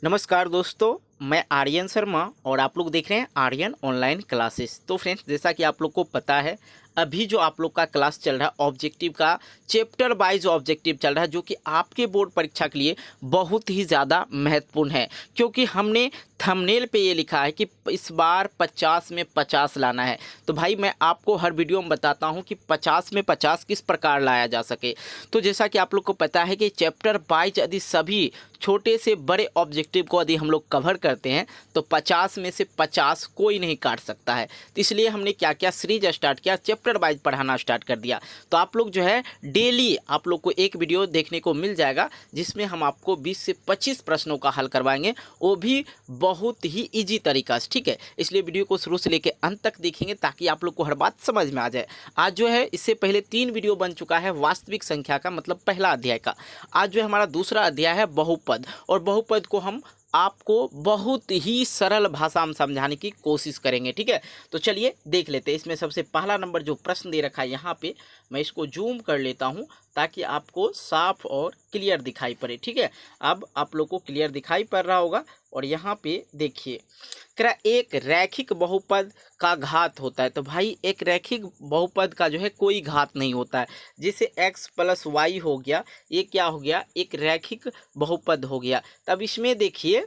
नमस्कार दोस्तों, मैं आर्यन शर्मा और आप लोग देख रहे हैं आर्यन ऑनलाइन क्लासेस। तो फ्रेंड्स, जैसा कि आप लोग को पता है, अभी जो आप लोग का क्लास चल रहा है ऑब्जेक्टिव का, चैप्टर वाइज ऑब्जेक्टिव चल रहा है, जो कि आपके बोर्ड परीक्षा के लिए बहुत ही ज़्यादा महत्वपूर्ण है। क्योंकि हमने थंबनेल पे ये लिखा है कि इस बार 50 में 50 लाना है। तो भाई मैं आपको हर वीडियो में बताता हूँ कि 50 में 50 किस प्रकार लाया जा सके। तो जैसा कि आप लोग को पता है कि चैप्टर वाइज यदि सभी छोटे से बड़े ऑब्जेक्टिव को यदि हम लोग कवर करते हैं तो 50 में से 50 कोई नहीं काट सकता है। तो इसलिए हमने क्या क्या सीरीज स्टार्ट किया, चैप्टर वाइज पढ़ाना स्टार्ट कर दिया। तो आप लोग जो है डेली आप लोग को एक वीडियो देखने को मिल जाएगा, जिसमें हम आपको 20 से 25 प्रश्नों का हल करवाएंगे, वो भी बहुत ही ईजी तरीका से। ठीक है, इसलिए वीडियो को शुरू से लेकर अंत तक देखेंगे ताकि आप लोग को हर बात समझ में आ जाए। आज जो है इससे पहले 3 वीडियो बन चुका है वास्तविक संख्या का, मतलब पहला अध्याय का। आज जो है हमारा दूसरा अध्याय है बहुपद, और बहुपद को हम आपको बहुत ही सरल भाषा में समझाने की कोशिश करेंगे। ठीक है, तो चलिए देख लेते हैं। इसमें सबसे पहला नंबर जो प्रश्न दे रखा है यहाँ पे, मैं इसको जूम कर लेता हूँ ताकि आपको साफ और क्लियर दिखाई पड़े। ठीक है, अब आप लोग को क्लियर दिखाई पड़ रहा होगा। और यहाँ पे देखिए, कह एक रैखिक बहुपद का घात होता है। तो भाई एक रैखिक बहुपद का जो है कोई घात नहीं होता है। जैसे x प्लस वाई हो गया, ये क्या हो गया, एक रैखिक बहुपद हो गया। तब इसमें देखिए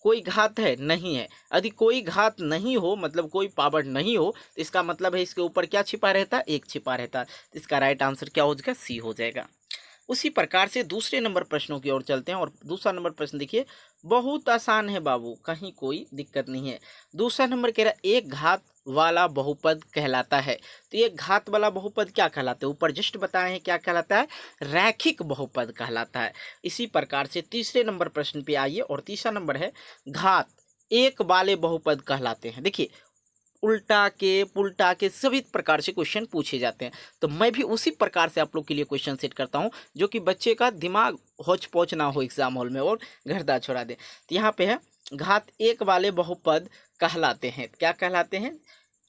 कोई घात है नहीं है। यदि कोई घात नहीं हो, मतलब कोई पावर नहीं हो, तो इसका मतलब है इसके ऊपर क्या छिपा रहता है, एक छिपा रहता है। तो इसका राइट आंसर क्या हो जाएगा, सी हो जाएगा। उसी प्रकार से दूसरे नंबर प्रश्नों की ओर चलते हैं। और दूसरा नंबर प्रश्न देखिए, बहुत आसान है बाबू, कहीं कोई दिक्कत नहीं है। दूसरा नंबर कह रहा है एक घात वाला बहुपद कहलाता है। तो ये घात वाला बहुपद क्या कहलाता है, ऊपर जस्ट बताए हैं क्या कहलाता है, रैखिक बहुपद कहलाता है। इसी प्रकार से तीसरे नंबर प्रश्न पे आइए, और तीसरा नंबर है घात एक वाले बहुपद कहलाते हैं। देखिए उल्टा के पुल्टा के सभी प्रकार से क्वेश्चन पूछे जाते हैं। तो मैं भी उसी प्रकार से आप लोग के लिए क्वेश्चन सेट करता हूं, जो कि बच्चे का दिमाग होच पोच ना हो एग्जाम हॉल में और गर्दा छोड़ा दे। तो यहाँ पे है घात एक वाले बहुपद कहलाते हैं। क्या कहलाते हैं,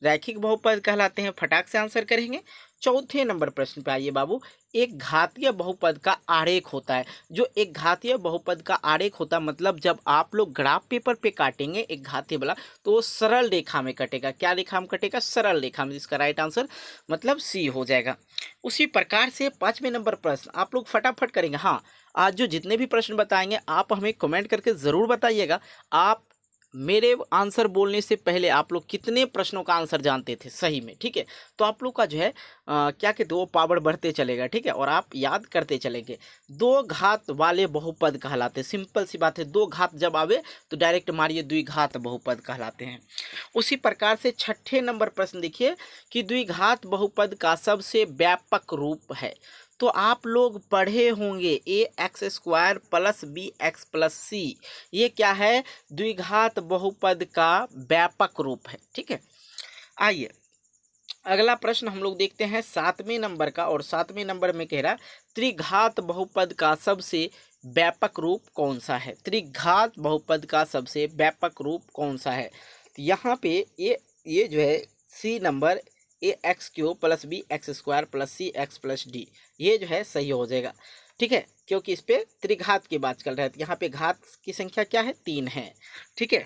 रैखिक बहुपद कहलाते हैं। फटाक से आंसर करेंगे। चौथे नंबर प्रश्न पे आइए बाबू, एक घातीय बहुपद का आरेख होता है। जो एक घातीय बहुपद का आरेख होता है, मतलब जब आप लोग ग्राफ पेपर पे काटेंगे एक घातीय वाला, तो वो सरल रेखा में कटेगा। क्या रेखा में कटेगा, सरल रेखा में। जिसका राइट आंसर मतलब सी हो जाएगा। उसी प्रकार से पांचवें नंबर प्रश्न आप लोग फटाफट करेंगे। हाँ, आज जो जितने भी प्रश्न बताएंगे आप हमें कमेंट करके ज़रूर बताइएगा, आप मेरे आंसर बोलने से पहले आप लोग कितने प्रश्नों का आंसर जानते थे सही में। ठीक है, तो आप लोग का जो है क्या कहते हैं, वो पावर बढ़ते चलेगा। ठीक है, और आप याद करते चलेंगे। दो घात वाले बहुपद कहलाते हैं। सिंपल सी बात है, दो घात जब आवे तो डायरेक्ट मारिए, द्विघात बहुपद कहलाते हैं। उसी प्रकार से छठे नंबर प्रश्न देखिए कि द्विघात बहुपद का सबसे व्यापक रूप है। तो आप लोग पढ़े होंगे a x square plus B x plus c, ये क्या है, द्विघात बहुपद का व्यापक रूप है। ठीक है, आइए अगला प्रश्न हम लोग देखते हैं सातवें नंबर का। और सातवें नंबर में कह रहा त्रिघात बहुपद का सबसे व्यापक रूप कौन सा है। त्रिघात बहुपद का सबसे व्यापक रूप कौन सा है। तो यहाँ पे ये जो है c number, a x cube plus B x square plus c x plus d, ये जो है सही हो जाएगा। ठीक है, क्योंकि इस पे त्रिघात की बात चल रहा है। तो यहाँ पे घात की संख्या क्या है, 3 है। ठीक है,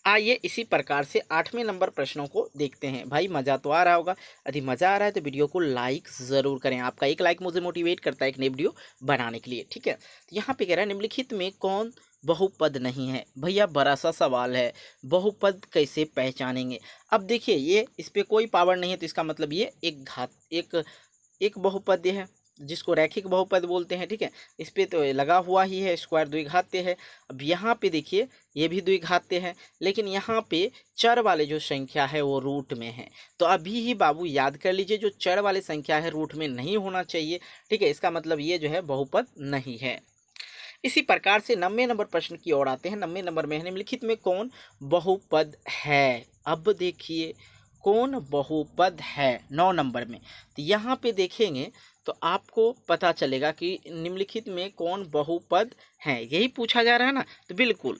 आइए इसी प्रकार से आठवें नंबर प्रश्नों को देखते हैं। भाई मज़ा तो आ रहा होगा, यदि मज़ा आ रहा है तो वीडियो को लाइक ज़रूर करें। आपका एक लाइक मुझे मोटिवेट करता है एक नई वीडियो बनाने के लिए। ठीक है, तो यहाँ पे कह रहा है निम्नलिखित में कौन बहुपद नहीं है। भैया बड़ा सा सवाल है, बहुपद कैसे पहचानेंगे। अब देखिए ये इस पर कोई पावर नहीं है, तो इसका मतलब ये एक घात एक बहुपद है, जिसको रैखिक बहुपद बोलते हैं। ठीक है, इस पे तो लगा हुआ ही है, स्क्वायर द्विघात्य है। अब यहाँ पे देखिए ये भी द्विघात्य है, लेकिन यहाँ पे चर वाले जो संख्या है वो रूट में है। तो अभी ही बाबू याद कर लीजिए, जो चर वाले संख्या है रूट में नहीं होना चाहिए। ठीक है, इसका मतलब ये जो है बहुपद नहीं है। इसी प्रकार से 90 नंबर प्रश्न की ओर आते हैं। 90 नंबर में है निम्नलिखित में कौन बहुपद है। अब देखिए कौन बहुपद है 9 नंबर में। तो यहाँ पे देखेंगे तो आपको पता चलेगा कि निम्नलिखित में कौन बहुपद है, यही पूछा जा रहा है ना। तो बिल्कुल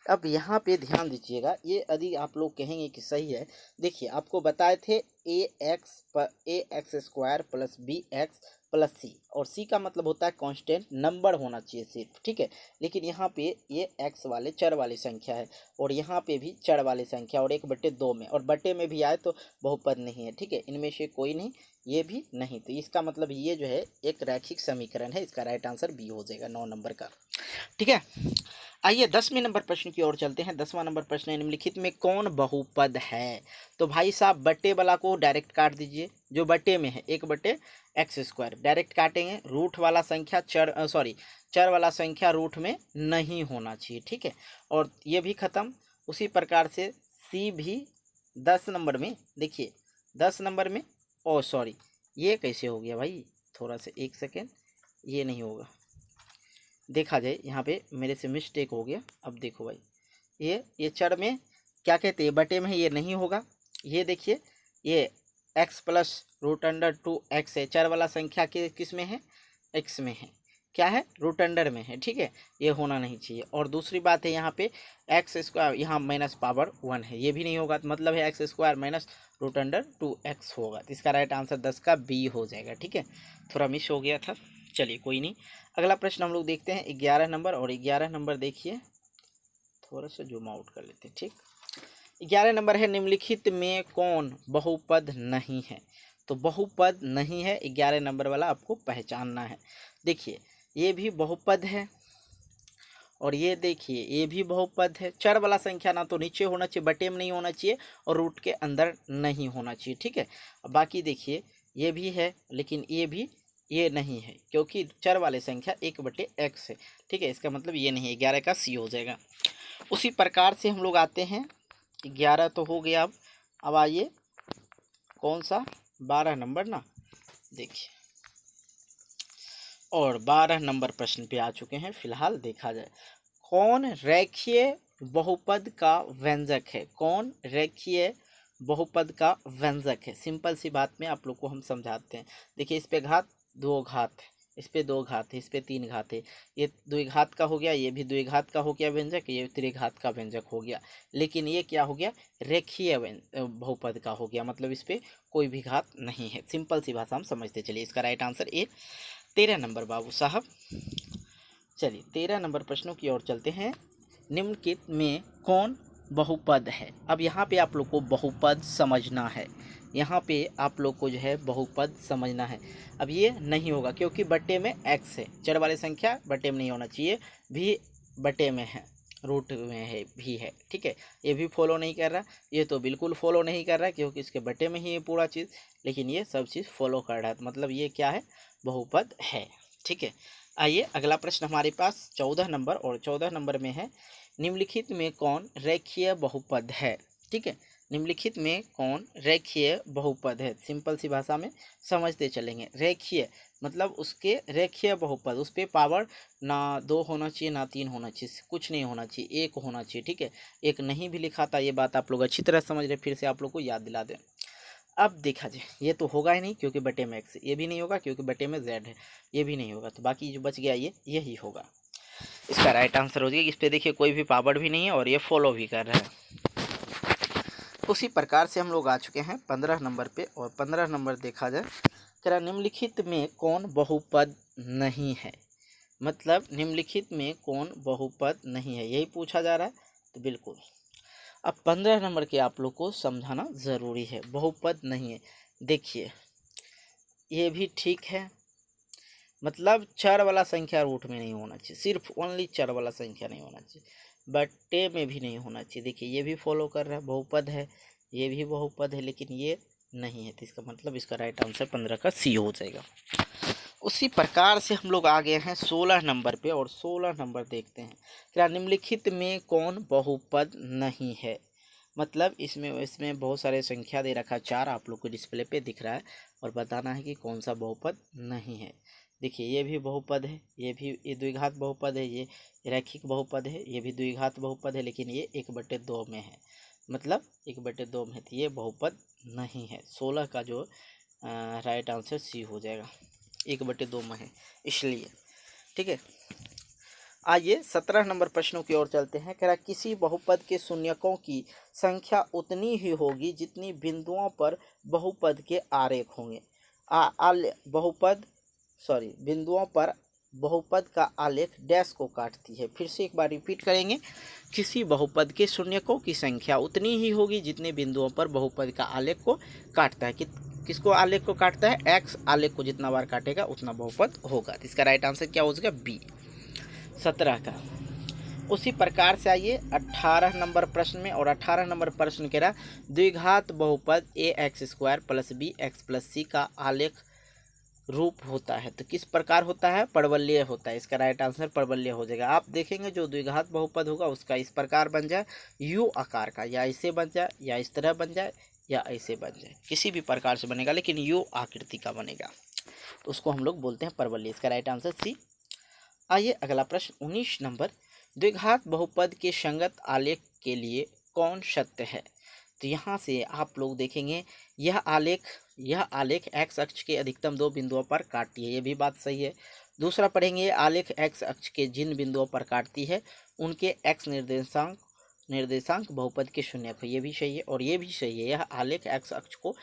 अब यहाँ पे ध्यान दीजिएगा, ये यदि आप लोग कहेंगे कि सही है, देखिए आपको बताए थे A x square plus B x plus C, और सी का मतलब होता है कांस्टेंट नंबर होना चाहिए सिर्फ, ठीक है। लेकिन यहाँ पे ये एक्स वाले चर वाली संख्या है और यहाँ पे भी चर वाली संख्या और 1/2 में, और बटे में भी आए तो बहुपद नहीं है, ठीक है। इनमें से कोई नहीं, ये भी नहीं, तो इसका मतलब ये जो है एक रैखिक समीकरण है। इसका राइट आंसर बी हो जाएगा 9 नंबर का, ठीक है। आइए 10वें नंबर प्रश्न की ओर चलते हैं। 10वां नंबर प्रश्न है, निम्नलिखित में कौन बहुपद है। तो भाई साहब बट्टे वाला को डायरेक्ट काट दीजिए, जो बट्टे में है 1/x² डायरेक्ट काटेंगे। रूट वाला संख्या चर वाला संख्या रूट में नहीं होना चाहिए, ठीक है। और ये भी खत्म। उसी प्रकार से सी भी 10 नंबर में, देखिए 10 नंबर में, ये कैसे हो गया भाई, थोड़ा सा एक सेकेंड, ये नहीं होगा, देखा जाए यहाँ पे मेरे से मिस्टेक हो गया। अब देखो भाई, ये चर में क्या कहते हैं, बटे में ये नहीं होगा। ये देखिए ये x+√2x है, चर वाला संख्या के किस में है, x में है, क्या है, √, में है, ठीक है। ये होना नहीं चाहिए। और दूसरी बात है यहाँ पे x², यहाँ -1 है, ये भी नहीं होगा, तो मतलब है x² -√2x होगा। तो इसका राइट आंसर 10 का बी हो जाएगा, ठीक है। थोड़ा मिस हो गया था, चलिए कोई नहीं। अगला प्रश्न हम लोग देखते हैं 11 नंबर, और 11 नंबर देखिए, थोड़ा सा जूम आउट कर लेते हैं, ठीक। 11 नंबर है, निम्नलिखित में कौन बहुपद नहीं है। तो बहुपद नहीं है 11 नंबर वाला आपको पहचानना है। देखिए ये भी बहुपद है, और ये देखिए ये भी बहुपद है। चर वाला संख्या ना तो नीचे होना चाहिए, बटे में नहीं होना चाहिए, और रूट के अंदर नहीं होना चाहिए, ठीक है। बाकी देखिए ये भी है, लेकिन ये नहीं है, क्योंकि चर वाले संख्या 1/x है, ठीक है। इसका मतलब ये नहीं है, 11 का सी हो जाएगा। उसी प्रकार से हम लोग आते हैं, 11 तो हो गया। अब आइए कौन सा, 12 नंबर ना, देखिए, और 12 नंबर प्रश्न पे आ चुके हैं। फिलहाल देखा जाए कौन रेखीय बहुपद का व्यंजक है, कौन रेखीय बहुपद का व्यंजक है। सिंपल सी बात में आप लोग को हम समझाते हैं। देखिए इस पे घात 2 घात है, इस पे 2 घात है, इस पे 3 घात है, ये द्विघात का हो गया, ये भी द्विघात का हो गया व्यंजक, ये त्रिघात का व्यंजक हो गया। लेकिन ये क्या हो गया, रेखीय बहुपद का हो गया, मतलब इस पे कोई भी घात नहीं है। सिंपल सी भाषा हम समझते चलिए। इसका राइट आंसर ए 13 नंबर बाबू साहब। चलिए 13 नंबर प्रश्नों की ओर चलते हैं। निम्नलिखित में कौन बहुपद है। अब यहाँ पे आप लोग को बहुपद समझना है, यहाँ पे आप लोग को जो है बहुपद समझना है। अब ये नहीं होगा क्योंकि बट्टे में x है, चर वाली संख्या बट्टे में नहीं होना चाहिए, भी बट्टे में है, रूट में है, भी है, ठीक है। ये भी फॉलो नहीं कर रहा, ये तो बिल्कुल फॉलो नहीं कर रहा क्योंकि इसके बट्टे में ही है पूरा चीज़, लेकिन ये सब चीज़ फॉलो कर रहा है, तो मतलब ये क्या है, बहुपद है, ठीक है। आइए अगला प्रश्न हमारे पास 14 नंबर, और 14 नंबर में है, निम्नलिखित में कौन रेखीय बहुपद है, ठीक है। निम्नलिखित में कौन रेखीय बहुपद है। सिंपल सी भाषा में समझते चलेंगे। रेखीय मतलब उसके रेखीय बहुपद, उस पर पावर ना 2 होना चाहिए ना 3 होना चाहिए, कुछ नहीं होना चाहिए, 1 होना चाहिए, ठीक है। एक नहीं भी लिखा था, ये बात आप लोग अच्छी तरह समझ रहे, फिर से आप लोग को याद दिला दें। अब देखा जाए ये तो होगा ही नहीं क्योंकि बटे में x, ये भी नहीं होगा क्योंकि बटे में z है, ये भी नहीं होगा, तो बाकी जो बच गया ये यही होगा। इसका राइट आंसर हो जाएगा। इस पे देखिए कोई भी पावर भी नहीं है और ये फॉलो भी कर रहा है। उसी प्रकार से हम लोग आ चुके हैं 15 नंबर पे, और 15 नंबर देखा जाए, क्या निम्नलिखित में कौन बहुपद नहीं है। मतलब निम्नलिखित में कौन बहुपद नहीं है, यही पूछा जा रहा है, तो बिल्कुल। अब 15 नंबर के आप लोग को समझाना ज़रूरी है, बहुपद नहीं है। देखिए ये भी ठीक है, मतलब चर वाला संख्या रूट में नहीं होना चाहिए, सिर्फ ओनली चर वाला संख्या नहीं होना चाहिए, बट्टे में भी नहीं होना चाहिए। देखिए ये भी फॉलो कर रहा है, बहुपद है, ये भी बहुपद है, लेकिन ये नहीं है, तो इसका मतलब इसका राइट आंसर 15 का सी हो जाएगा। उसी प्रकार से हम लोग आ गए हैं 16 नंबर पे, और 16 नंबर देखते हैं, क्या निम्नलिखित में कौन बहुपद नहीं है। मतलब इसमें बहुत सारे संख्या दे रखा है, 4 आप लोग को डिस्प्ले पे दिख रहा है, और बताना है कि कौन सा बहुपद नहीं है। देखिए ये भी बहुपद है, ये द्विघात बहुपद है, ये रैखिक बहुपद है, ये भी द्विघात बहुपद है, लेकिन ये 1/2 में है, मतलब 1/2 में है, तो ये बहुपद नहीं है। 16 का जो राइट आंसर सी हो जाएगा, 1/2 में है इसलिए, ठीक है। आइए 17 नंबर प्रश्नों की ओर चलते हैं। कह रहा किसी बहुपद के शून्यकों की संख्या उतनी ही होगी जितनी बिंदुओं पर बहुपद के आरेख होंगे। बहुपद बिंदुओं पर बहुपद का आलेख डैश को काटती है। फिर से एक बार रिपीट करेंगे, किसी बहुपद के शून्यकों की संख्या उतनी ही होगी जितने बिंदुओं पर बहुपद का आलेख को काटता है। किसको आलेख को काटता है? एक्स आलेख को जितना बार काटेगा उतना बहुपद होगा। इसका राइट आंसर क्या हो जाएगा? बी। 17 का उसी प्रकार से आइए 18 नंबर प्रश्न में, और 18 नंबर प्रश्न कह रहा द्विघात बहुपद a x square plus B x plus c का आलेख रूप होता है। तो किस प्रकार होता है? परवलयीय होता है। इसका राइट आंसर परवलयीय हो जाएगा। आप देखेंगे जो द्विघात बहुपद होगा उसका इस प्रकार बन जाए, यू आकार का, या ऐसे बन जाए, या इस तरह बन जाए, या ऐसे बन जाए, किसी भी प्रकार से बनेगा लेकिन यू आकृति का बनेगा, तो उसको हम लोग बोलते हैं परवलयीय। इसका राइट आंसर सी। आइए अगला प्रश्न 19 नंबर, द्विघात बहुपद के संगत आलेख के लिए कौन सत्य है? तो यहाँ से आप लोग देखेंगे यह आलेख एक्स अक्ष के अधिकतम 2 बिंदुओं पर काटती है, ये भी बात सही है। दूसरा पढ़ेंगे आलेख एक्स अक्ष के जिन बिंदुओं पर काटती है उनके एक्स निर्देशांक बहुपद के शून्यक है, ये भी सही है। और ये भी सही है, यह आलेख एक्स अक्ष को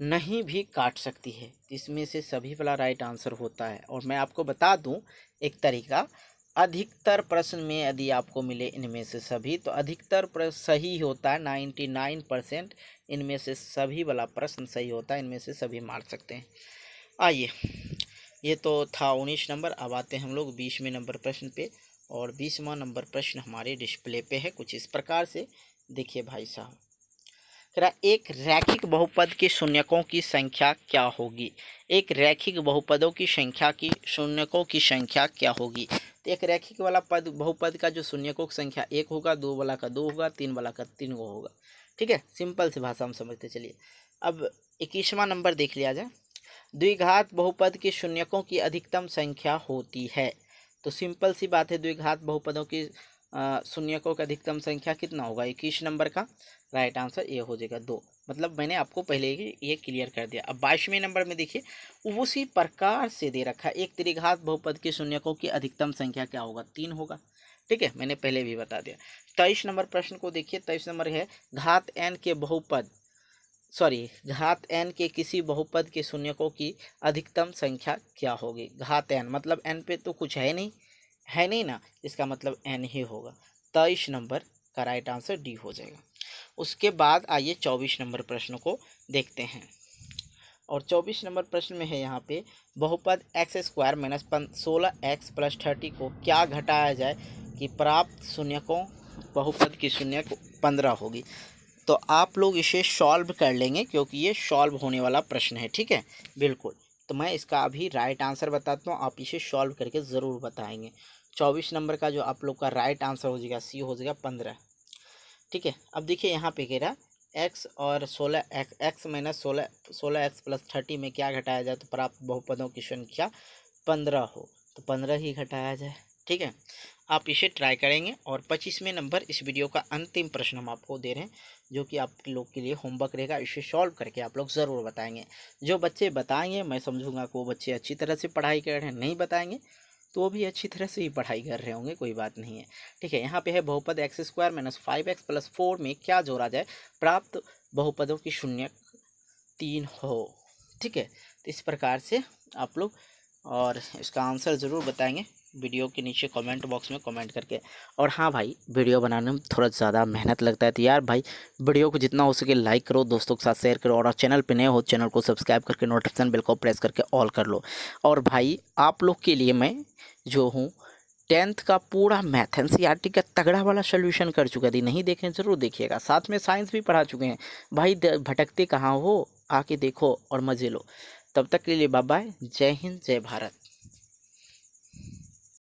नहीं भी काट सकती है। इसमें से सभी वाला राइट आंसर होता है। और मैं आपको बता दूं एक तरीका, अधिकतर प्रश्न में यदि आपको मिले इनमें से सभी, तो अधिकतर प्रश्न सही होता है। 99% इनमें से सभी वाला प्रश्न सही होता है, इनमें से सभी मार सकते हैं। आइए, ये तो था 19 नंबर। अब आते हैं हम लोग 20वें नंबर प्रश्न पे, और 20वां नंबर प्रश्न हमारे डिस्प्ले पे है कुछ इस प्रकार से। देखिए भाई साहब, एक रैखिक बहुपद के शून्यकों की संख्या क्या होगी? एक रैखिक बहुपदों की संख्या की शून्यकों की संख्या क्या होगी? तो एक रैखिक वाला पद बहुपद का जो शून्यकों की संख्या 1 होगा, 2 वाला का 2 होगा, 3 वाला का 3 होगा। ठीक है, सिंपल सी भाषा हम समझते चलिए। अब 21वां नंबर देख लिया जाए, द्विघात बहुपद के शून्यकों की अधिकतम संख्या होती है। तो सिंपल सी बात है, द्विघात बहुपदों की शून्यकों की अधिकतम संख्या कितना होगा? 21 नंबर का राइट आंसर ये हो जाएगा 2। मतलब मैंने आपको पहले ही ये क्लियर कर दिया। अब 22वें नंबर में देखिए, उसी प्रकार से दे रखा है, एक त्रिघात बहुपद के शून्यकों की अधिकतम संख्या क्या होगा? 3 होगा। ठीक है, मैंने पहले भी बता दिया। 23 नंबर प्रश्न को देखिए, 23 नंबर है घात n के किसी बहुपद के शून्यकों की अधिकतम संख्या क्या होगी? घात n मतलब n पे तो कुछ है नहीं ना, इसका मतलब n ही होगा। 23 नंबर का राइट आंसर डी हो जाएगा। उसके बाद आइए 24 नंबर प्रश्न को देखते हैं, और 24 नंबर प्रश्न में है यहाँ पे, बहुपद x square minus 16x plus 30 को क्या घटाया जाए कि प्राप्त शून्यकों बहुपद की शून्यक 15 होगी? तो आप लोग इसे सॉल्व कर लेंगे क्योंकि ये सॉल्व होने वाला प्रश्न है। ठीक है, बिल्कुल। तो मैं इसका अभी राइट आंसर बताता हूँ, आप इसे सॉल्व करके ज़रूर बताएंगे। 24 नंबर का जो आप लोग का राइट आंसर हो जाएगा सी, हो जाएगा 15। ठीक है, अब देखिए यहाँ पे कह रहा एक्स और 16x, x minus 16x plus 30 में क्या घटाया जाए तो प्राप्त बहुपदों की संख्या 15 हो, तो 15 ही घटाया जाए। ठीक है, आप इसे ट्राई करेंगे। और 25वें नंबर इस वीडियो का अंतिम प्रश्न हम आपको दे रहे हैं, जो कि आप लोग के लिए होमवर्क रहेगा। इसे सॉल्व करके आप लोग ज़रूर बताएंगे। जो बच्चे बताएंगे मैं समझूंगा कि वो बच्चे अच्छी तरह से पढ़ाई कर रहे हैं, नहीं बताएंगे तो वो भी अच्छी तरह से ही पढ़ाई कर रहे होंगे, कोई बात नहीं है। ठीक है, यहाँ पे है बहुपद x square minus 5x plus 4 में क्या जोड़ा जाए प्राप्त बहुपदों की शून्यक 3 हो। ठीक है, तो इस प्रकार से आप लोग और इसका आंसर ज़रूर बताएंगे वीडियो के नीचे कमेंट बॉक्स में कमेंट करके। और हाँ भाई, वीडियो बनाने में थोड़ा ज़्यादा मेहनत लगता है, तो यार भाई वीडियो को जितना हो सके लाइक करो, दोस्तों के साथ शेयर करो, और चैनल पे नए हो चैनल को सब्सक्राइब करके नोटिफिकेशन बेल को प्रेस करके ऑल कर लो। और भाई आप लोग के लिए मैं जो हूँ 10th का पूरा मैथ एनसीईआरटी का तगड़ा वाला सोल्यूशन कर चुका थी, नहीं देखें ज़रूर देखिएगा। साथ में साइंस भी पढ़ा चुके हैं भाई, भटकते कहाँ हो, आके देखो और मज़े लो। तब तक के लिए बाय बाय, जय हिंद जय भारत।